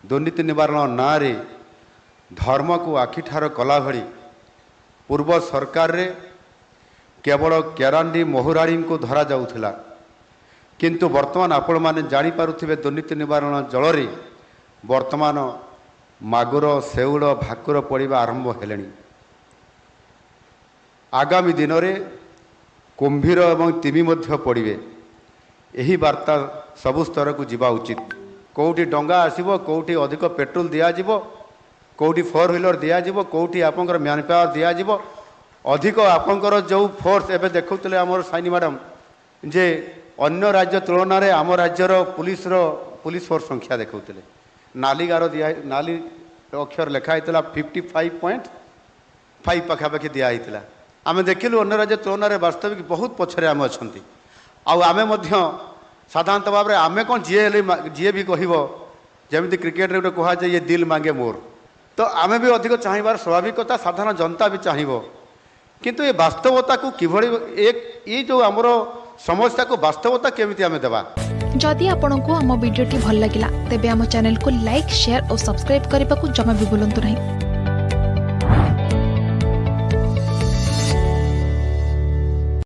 दुर्नीति निवारण ना रे धर्म को आखिठार कला भली पूर्व सरकार रे केवल केरांडी मोहुराणी को धरा जाउथिला किंतु वर्तमान आपण माने जानी पारुथिबे दुर्नीति निवारण जल रे वर्तमान मागुर शेउल भाकुर पड़िबा आरंभ हेलेनी। आगामी दिन में कुंभीर एवं तिमी मध्य पड़े यही वार्ता सबु स्तर को जीवा उचित। कौटी डंगा आसीबो कौटी अधिक पेट्रोल दियाजिबो कौटी 4 व्हीलर दियाजिबो कौटी आपनकर मैन पावर दियाजिबो अधिक आपनकर जो फोर्स एबे देखुतले हमर साइनी मैडम जे अन्य राज्य तुलन में आम राज्यर पुलिस फोर्स संख्या देखुतले नाली गार दिया नाली अक्षर लिखाई 55.5 पाखापाखि दिखाई आम देखिलु अन्य राज्य तुलन में वास्तविक बहुत पछरे आम अच्छा आमे साधारणतः भाव में आमे कौन जी भी कह जमी क्रिकेट रे कह जाए ये दिल मांगे मोर तो आमे भी अधिक चाहबार स्वाभाविकता साधारण जनता भी चाहब किंतु ये वास्तवता को किभली एक ये जो आमर समस्या को वास्तवता केमिति आमे देबा। जदि आपंक आम भिडी भल लगा तेब आम चैनल को लाइक शेयर और सब्सक्राइब करने को जमा भी भूलु नहीं।